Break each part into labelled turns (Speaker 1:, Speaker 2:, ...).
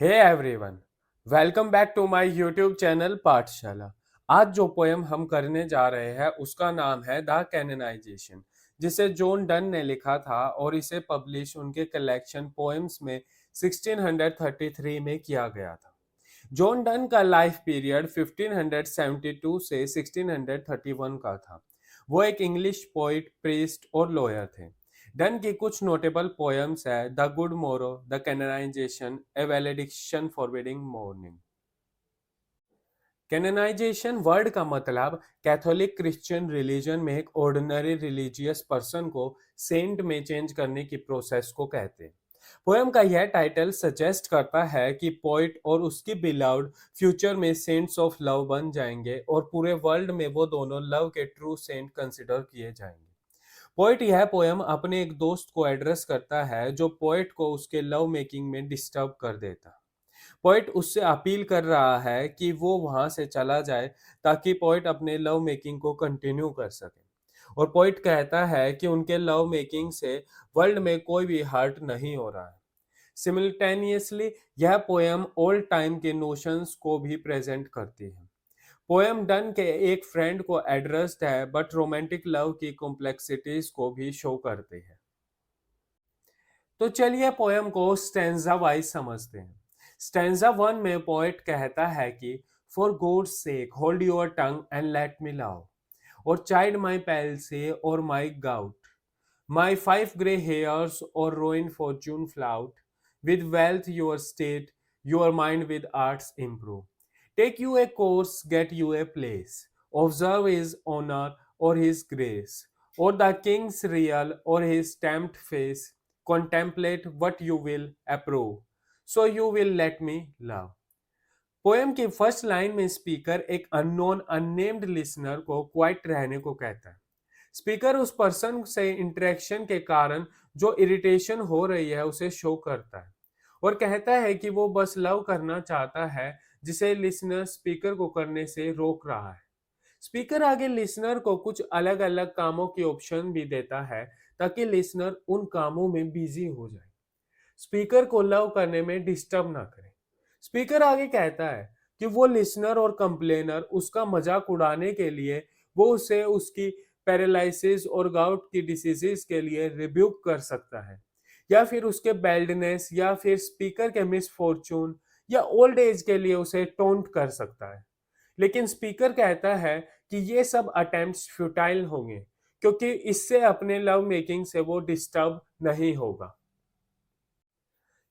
Speaker 1: Hey everyone, welcome back to my YouTube channel Pathshala. आज जो poem हम करने जा रहे हैं उसका नाम है द कैननाइजेशन, जिसे जॉन डन ने लिखा था और इसे पब्लिश उनके कलेक्शन पोएम्स में 1633 में किया गया था। जॉन डन का लाइफ पीरियड 1572 से 1631 का था। वो एक इंग्लिश पोइट, प्रीस्ट और लॉयर थे। डन की कुछ नोटेबल पोएम्स है the good morrow, the canonization, a valediction forbidding mourning. Canonization word का मतलब कैथोलिक क्रिश्चियन रिलीजन में एक ऑर्डिनरी रिलीजियस पर्सन को सेंट में चेंज करने की प्रोसेस को कहते हैं। पोएम का यह टाइटल सजेस्ट करता है कि पोइट और उसकी बिलाउड फ्यूचर में सेंट्स ऑफ लव बन जाएंगे और पूरे वर्ल्ड में वो दोनों लव के ट्रू सेंट कंसिडर किए जाएंगे। पोइट यह पोएम अपने एक दोस्त को एड्रेस करता है जो पोइट को उसके लव मेकिंग में डिस्टर्ब कर देता। पोइट उससे अपील कर रहा है कि वो वहां से चला जाए ताकि पोइट अपने लव मेकिंग को कंटिन्यू कर सके। और पोइट कहता है कि उनके लव मेकिंग से वर्ल्ड में कोई भी हर्ट नहीं हो रहा है। सिमिल्टेनियसली यह पोएम ओल्ड टाइम के नोशंस को भी प्रेजेंट करती है। पोएम डन के एक फ्रेंड को एड्रेस्ड है बट रोमांटिक लव की कॉम्प्लेक्सिटीज को भी शो करती है। तो चलिए पोएम को स्टैंजा वाइज समझते हैं। स्टैंजा वन में पोएट कहता है कि for God's sake hold your tongue and let me love, और चाइल्ड माई पैल्सी और my gout, my five grey hairs और ruined fortune flout, with wealth your state, your mind with arts improve. Take you a course, get you a place. Observe his honor or his grace, or the king's real or his stamped face. Contemplate what you will approve. So you will let me love. Poem की first line में speaker एक unknown unnamed listener को quite रहने को कहता है। Speaker उस person से इंटरेक्शन के कारण जो इरिटेशन हो रही है उसे शो करता है और कहता है कि वो बस लव करना चाहता है जिसे लिसनर स्पीकर को करने से रोक रहा है। स्पीकर आगे लिसनर को कुछ अलग अलग कामों की ऑप्शन भी देता है ताकि लिसनर उन कामों में बिजी हो जाए, स्पीकर को लव करने में डिस्टर्ब ना करे। स्पीकर आगे कहता है कि वो लिसनर और कंप्लेनर उसका मजाक उड़ाने के लिए वो उसे उसकी पैरालिसिस और गाउट की डिसीजेस के लिए रिब्यूक कर सकता है, या फिर उसके बेल्डनेस, या फिर स्पीकर के मिसफॉर्चून या ओल्ड एज के लिए उसे टोंट कर सकता है। लेकिन स्पीकर कहता है कि ये सब अटेम्प्ट्स फ्यूटाइल होंगे क्योंकि इससे अपने लव मेकिंग से वो डिस्टर्ब नहीं होगा।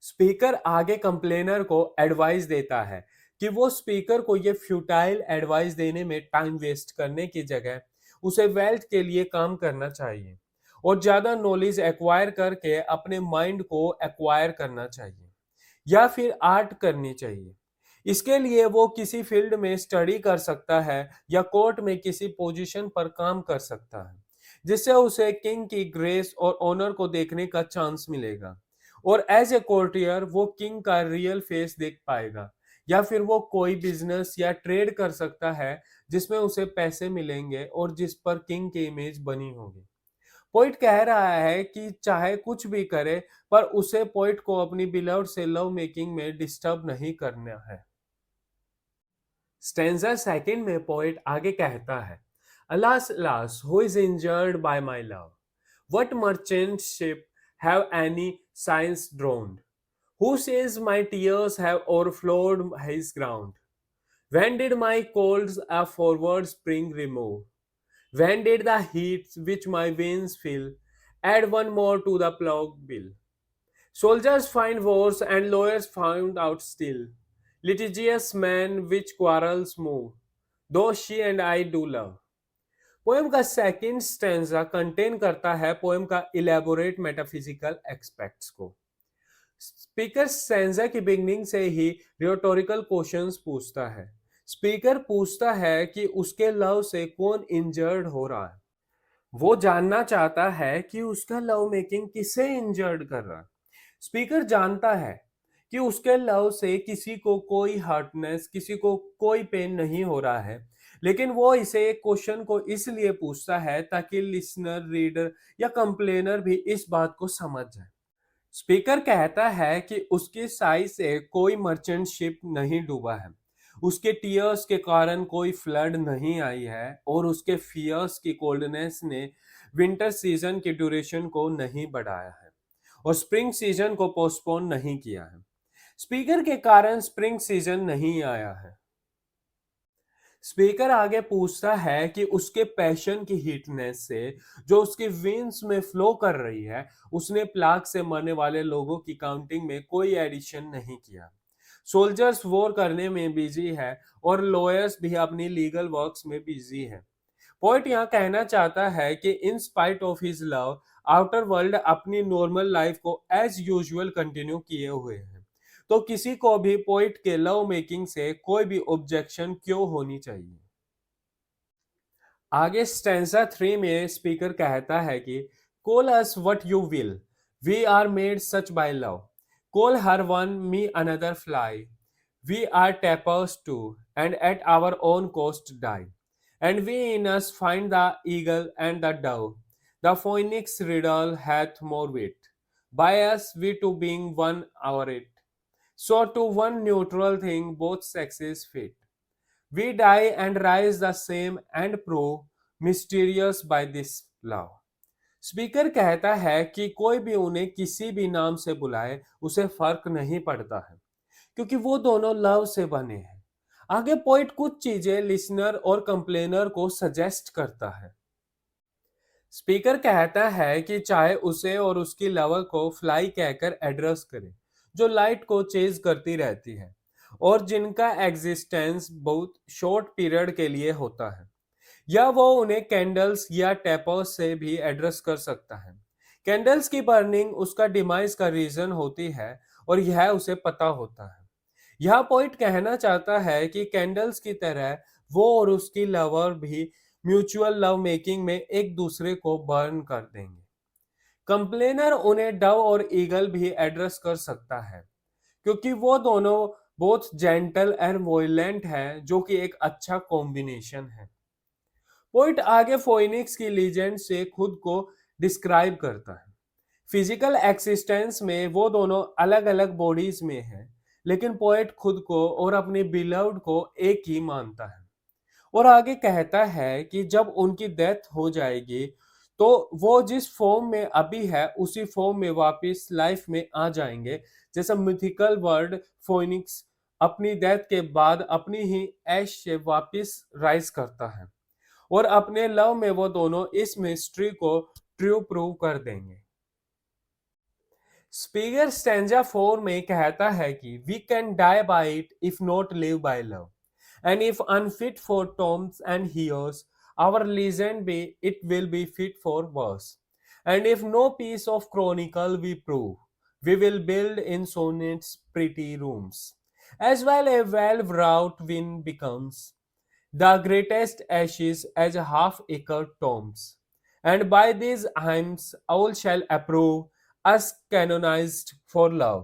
Speaker 1: स्पीकर आगे कंप्लेनर को एडवाइस देता है कि वो स्पीकर को ये फ्यूटाइल एडवाइस देने में टाइम वेस्ट करने की जगह उसे वेल्थ के लिए काम करना चाहिए और ज्यादा नॉलेज एक्वायर करके अपने माइंड को एक्वायर करना चाहिए, या फिर आर्ट करनी चाहिए। इसके लिए वो किसी फील्ड में स्टडी कर सकता है या कोर्ट में किसी पोजीशन पर काम कर सकता है जिससे उसे किंग की ग्रेस और ऑनर को देखने का चांस मिलेगा, और एज ए कोर्टियर वो किंग का रियल फेस देख पाएगा, या फिर वो कोई बिजनेस या ट्रेड कर सकता है जिसमें उसे पैसे मिलेंगे और जिस पर किंग की इमेज बनी होगी। पोइट कह रहा है कि चाहे कुछ भी करे पर उसे पोइट को अपनी बिलव्ड से लव मेकिंग में डिस्टर्ब नहीं करना है। स्टेंजा सेकंड में पोइट आगे कहता है, alas alas who is injured by my love, what merchant ship have any साइंस drowned, who says my tears have overflowed his ground? When did my colds a forward spring remove? When did the heat which my veins fill add one more to the plough bill? Soldiers find wars and lawyers found out still. Litigious men which quarrels move, though she and I do love. Poem का second stanza contain करता है poem का elaborate metaphysical aspects को। Speaker stanza की beginning से ही rhetorical questions पूछता है। Speaker पूछता है कि उसके लव से कौन इंजर्ड हो रहा है। वो जानना चाहता है कि उसका लव मेकिंग किसे इंजर्ड कर रहा है। स्पीकर जानता है कि उसके लव से किसी को कोई हर्टनेस, किसी को कोई पेन नहीं हो रहा है, लेकिन वो इसे एक क्वेश्चन को इसलिए पूछता है ताकि लिसनर, रीडर या कंप्लेनर भी इस बात को समझ जाए। स्पीकर कहता है कि उसकी साई से कोई मर्चेंट शिप नहीं डूबा है, उसके टीयर्स के कारण कोई फ्लड नहीं आई है और उसके फियर्स की कोल्डनेस ने विंटर सीजन की ड्यूरेशन को नहीं बढ़ाया है और स्प्रिंग सीजन को पोस्टपोन नहीं किया है। स्पीकर के कारण स्प्रिंग सीजन नहीं आया है। स्पीकर आगे पूछता है कि उसके पैशन की हीटनेस से जो उसकी वेन्स में फ्लो कर रही है, उसने प्लाग से मरने वाले लोगों की काउंटिंग में कोई एडिशन नहीं किया। सोल्जर्स वॉर करने में बिजी है और लॉयर्स भी अपनी लीगल वर्क्स में बिजी है। पोइट यहाँ कहना चाहता है कि in spite of his love, outer world अपनी नॉर्मल लाइफ को एज यूजुअल कंटिन्यू किए हुए हैं। तो किसी को भी पोइट के लव मेकिंग से कोई भी ऑब्जेक्शन क्यों होनी चाहिए। आगे स्टैंजा 3 में स्पीकर कहता है कि call us what you will, we are made such by love, call her one me another fly, we are tappers too, and at our own cost die. And we in us find the eagle and the dove. The phoenix riddle hath more wit. By us we two being one our it. So to one neutral thing both sexes fit. We die and rise the same and prove mysterious by this love. Speaker कहता है कि कोई भी उन्हें किसी भी नाम से बुलाए उसे फर्क नहीं पड़ता है, क्योंकि वो दोनों लव से बने हैं। आगे पोइट कुछ चीजें लिसनर और कंप्लेनर को सजेस्ट करता है। स्पीकर कहता है कि चाहे उसे और उसकी लवर को फ्लाई कहकर एड्रेस करे, जो लाइट को चेज करती रहती है और जिनका एग्जिस्टेंस बहुत शॉर्ट पीरियड के लिए होता है, या वो उन्हें कैंडल्स या टेपर्स से भी एड्रेस कर सकता है। कैंडल्स की बर्निंग उसका डिमाइस का रीजन होती है और यह उसे पता होता है। यह पॉइंट कहना चाहता है कि कैंडल्स की तरह वो और उसकी लवर भी म्यूचुअल लव मेकिंग में एक दूसरे को बर्न कर देंगे। कंप्लेनर उन्हें डव और ईगल भी एड्रेस कर सकता है, क्योंकि वो दोनों बोथ जेंटल एंड वॉयलेंट है, जो कि एक अच्छा कॉम्बिनेशन है। पोइट आगे फोइनिक्स की लीजेंड से खुद को डिस्क्राइब करता है। फिजिकल एक्सिस्टेंस में वो दोनों अलग अलग बॉडीज में हैं, लेकिन पोएट खुद को और अपने बिलव्ड को एक ही मानता है और आगे कहता है कि जब उनकी डेथ हो जाएगी तो वो जिस फॉर्म में अभी है उसी फॉर्म में वापस लाइफ में आ जाएंगे, जैसा मिथिकल वर्ड फोइनिक्स अपनी डेथ के बाद अपनी ही ऐश से वापस राइज करता है और अपने लव में वो दोनों इस मिस्ट्री को ट्रू प्रूव कर देंगे। स्पीगर स्टैंजा 4 में कहता है कि we can die by it if not live by love, and if unfit for tombs and hearse our legend be it will be fit for verse, and if no piece of chronicle we prove we will build in sonnets pretty rooms, as well a well-wrought wind becomes the greatest ashes as half-acre tombs, and by these hymns all shall approve us canonized for love.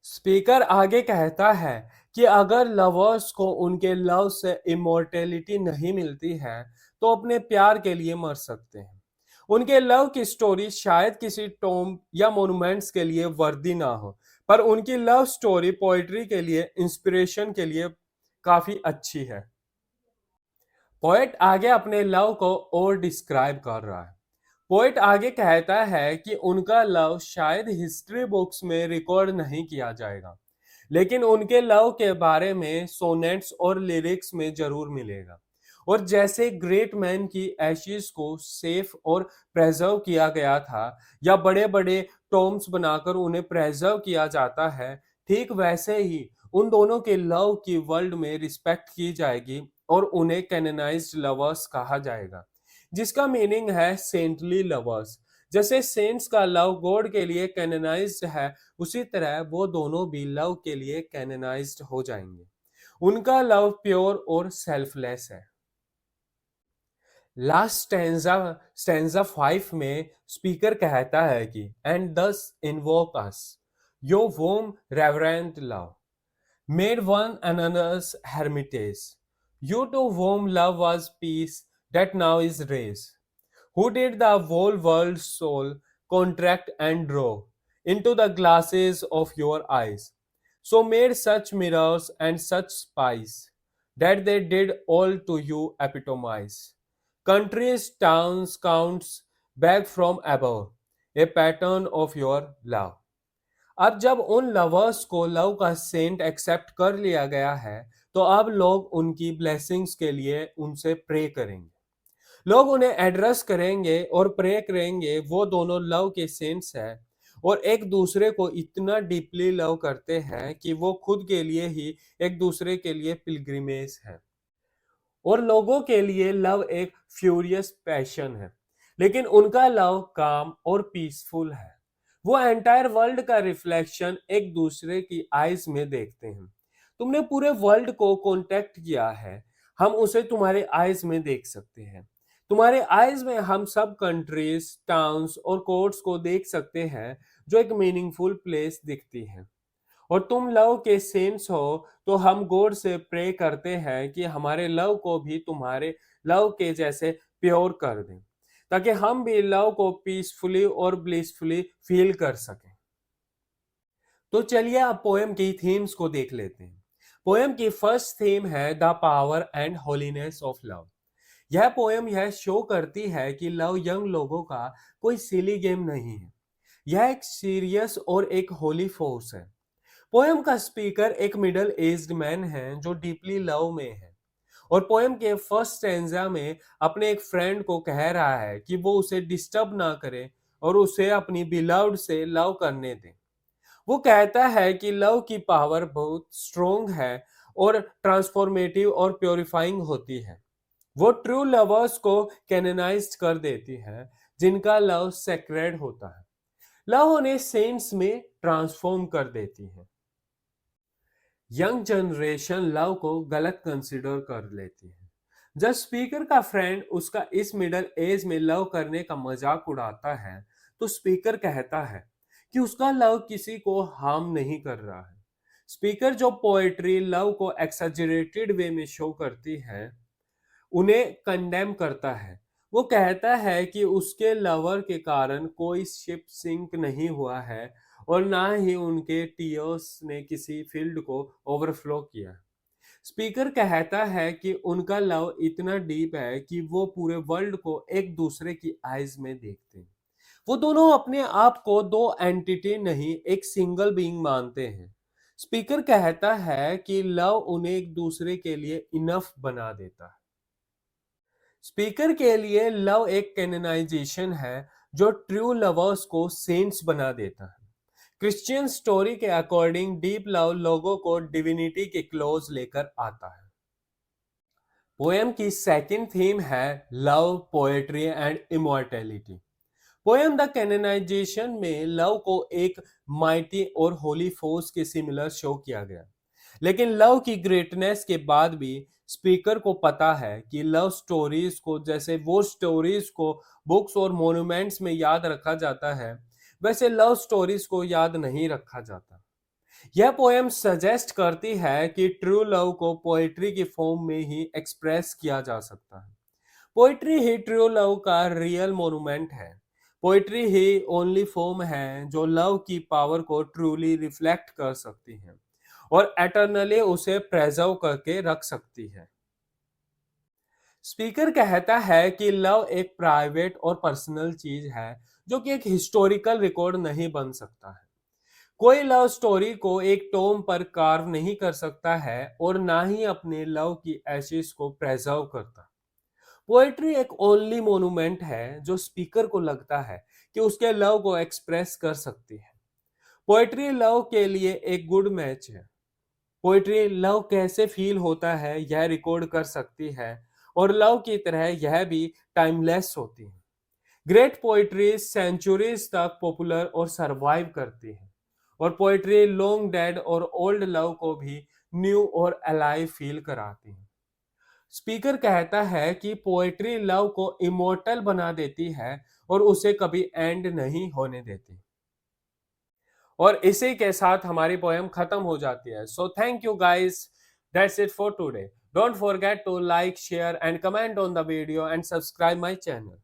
Speaker 1: Speaker आगे कहता है कि अगर lovers को उनके love से immortality नहीं मिलती है तो अपने प्यार के लिए मर सकते हैं। उनके लव की स्टोरी शायद किसी टॉम या मोन्यूमेंट्स के लिए वर्दी ना हो, पर उनकी लव स्टोरी पोएट्री के लिए इंस्पिरेशन के लिए काफी अच्छी है। पोएट आगे अपने लव को और डिस्क्राइब कर रहा है। पोएट आगे कहता है कि उनका लव शायद हिस्ट्री बुक्स में रिकॉर्ड नहीं किया जाएगा, लेकिन उनके लव के बारे में सोनेट्स और लिरिक्स में जरूर मिलेगा। और जैसे ग्रेट मैन की एशेज को सेफ और प्रेजर्व किया गया था या बड़े बड़े टॉम्स बनाकर उन्हें प्रेजर्व किया जाता है, ठीक वैसे ही उन दोनों के लव की वर्ल्ड में रिस्पेक्ट की जाएगी और उन्हें कैनोनाइज्ड लवर्स कहा जाएगा, जिसका मीनिंग है सेंटली लवर्स। जैसे सेंट्स का लव गॉड के लिए कैनोनाइज्ड है, उसी तरह वो दोनों भी लव के लिए कैनोनाइज्ड हो जाएंगे। उनका लव प्योर और सेल्फलेस है। लास्ट स्टेंजा 5 में स्पीकर कहता है कि and thus invoke us your whom reverend love made one another's hermitage, you to whom love was peace that now is race, who did the whole world's soul contract and draw, into the glasses of your eyes. So made such mirrors and such spies that they did all to you epitomize. Countries, towns, counts, back from above, a pattern of your love. अब जब उन lovers को love का Saint accept कर लिया गया है, तो अब लोग उनकी ब्लेसिंग्स के लिए उनसे प्रे करेंगे। लोग उन्हें एड्रेस करेंगे और प्रे करेंगे। वो दोनों लव के सेंट्स हैं और एक दूसरे को इतना डीपली लव करते हैं कि वो खुद के लिए ही एक दूसरे के लिए पिलग्रिमेज है। और लोगों के लिए लव एक फ्यूरियस पैशन है, लेकिन उनका लव काम और पीसफुल है। वो एंटायर वर्ल्ड का रिफ्लेक्शन एक दूसरे की आईज में देखते हैं। तुमने पूरे वर्ल्ड को कांटेक्ट किया है, हम उसे तुम्हारे आईज में देख सकते हैं। तुम्हारे आईज में हम सब कंट्रीज, टाउन्स और कोर्ट्स को देख सकते हैं, जो एक मीनिंगफुल प्लेस दिखती है। और तुम लव के सेंस हो, तो हम गॉड से प्रे करते हैं कि हमारे लव को भी तुम्हारे लव के जैसे प्योर कर दें, ताकि हम भी लव को पीसफुली और ब्लिसफुली फील कर सकें। तो चलिए अब पोएम की थीम्स को देख लेते हैं। पोएम की फर्स्ट थीम है the power and holiness of love. यह पोएम यह शो करती है कि लव यंग लोगों का कोई सिली गेम नहीं है, यह एक सीरियस और एक होली फोर्स है। पोएम का स्पीकर एक मिडिल एज्ड मैन है जो डीपली लव में है, और पोएम के फर्स्ट स्टैंजा में अपने एक फ्रेंड को कह रहा है कि वो उसे डिस्टर्ब ना करे और उसे अपनी बिलव्ड से लव करने दे। वो कहता है कि लव की पावर बहुत स्ट्रोंग है और ट्रांसफॉर्मेटिव और प्योरीफाइंग होती है। वो ट्रू लवर्स को कैनोनाइज्ड कर देती है, जिनका लव सेक्रेड होता है। लव उन्हें सेंट्स में ट्रांसफॉर्म कर देती है। यंग जनरेशन लव को गलत कंसिडर कर लेती है। जब स्पीकर का फ्रेंड उसका इस मिडिल एज में लव करने का मजाक उड़ाता है, तो स्पीकर कहता है कि उसका लव किसी को हार्म नहीं कर रहा है। स्पीकर जो पोएट्री लव को एक्सैजरेटेड वे में शो करती है, उन्हें कंडेम करता है। वो कहता है कि उसके लवर के कारण कोई शिप सिंक नहीं हुआ है और ना ही उनके टीयर्स ने किसी फील्ड को ओवरफ्लो किया। स्पीकर कहता है कि उनका लव इतना डीप है कि वो पूरे वर्ल्ड को एक दूसरे की आईज में देखते हैं। वो दोनों अपने आप को दो एंटिटी नहीं, एक सिंगल बीइंग मानते हैं। स्पीकर कहता है कि लव उन्हें एक दूसरे के लिए इनफ बना देता है। स्पीकर के लिए लव एक कैनोनाइजेशन है जो ट्रू लवर्स को सेंट्स बना देता है। क्रिश्चियन स्टोरी के अकॉर्डिंग डीप लव लोगों को डिविनिटी के क्लोज लेकर आता है। पोएम की सेकंड थीम है love, poetry and immortality. Poem the canonization में लव को एक माइटी और होली फोर्स के सिमिलर शो किया गया, लेकिन लव की ग्रेटनेस के बाद भी स्पीकर को पता है कि लव स्टोरीज को जैसे वो स्टोरीज को बुक्स और मॉन्यूमेंट्स में याद रखा जाता है, वैसे लव स्टोरीज को याद नहीं रखा जाता। यह पोएम सजेस्ट करती है कि ट्रू लव को पोएट्री की फॉर्म में ही एक्सप्रेस किया जा सकता है। पोएट्री ही ट्रू लव का रियल मोन्यूमेंट है। पोएट्री ही ओनली फॉर्म है जो लव की पावर को ट्रूली रिफ्लेक्ट कर सकती है और एटर्नली उसे प्रेजर्व करके रख सकती है। स्पीकर कहता है कि लव एक प्राइवेट और पर्सनल चीज है जो कि एक हिस्टोरिकल रिकॉर्ड नहीं बन सकता है। कोई लव स्टोरी को एक टोम पर कार्व नहीं कर सकता है और ना ही अपने लव की एशेस को प्रेजर्व करता। पोएट्री एक ओनली मोन्यूमेंट है जो स्पीकर को लगता है कि उसके लव को एक्सप्रेस कर सकती है। पोएट्री लव के लिए एक गुड मैच है। पोएट्री लव कैसे फील होता है यह रिकॉर्ड कर सकती है और लव की तरह यह भी टाइमलेस होती है। ग्रेट पोएट्री सेंचुरीज तक पॉपुलर और सरवाइव करती है, और पोएट्री लॉन्ग डेड और ओल्ड लव को भी न्यू और अलाइव फील कराती है। स्पीकर कहता है कि पोएट्री लव को इमोर्टल बना देती है और उसे कभी एंड नहीं होने देती। और इसी के साथ हमारी पोएम खत्म हो जाती है। So thank you guys, that's it for today. Don't forget to like, share and comment on the video and subscribe my channel.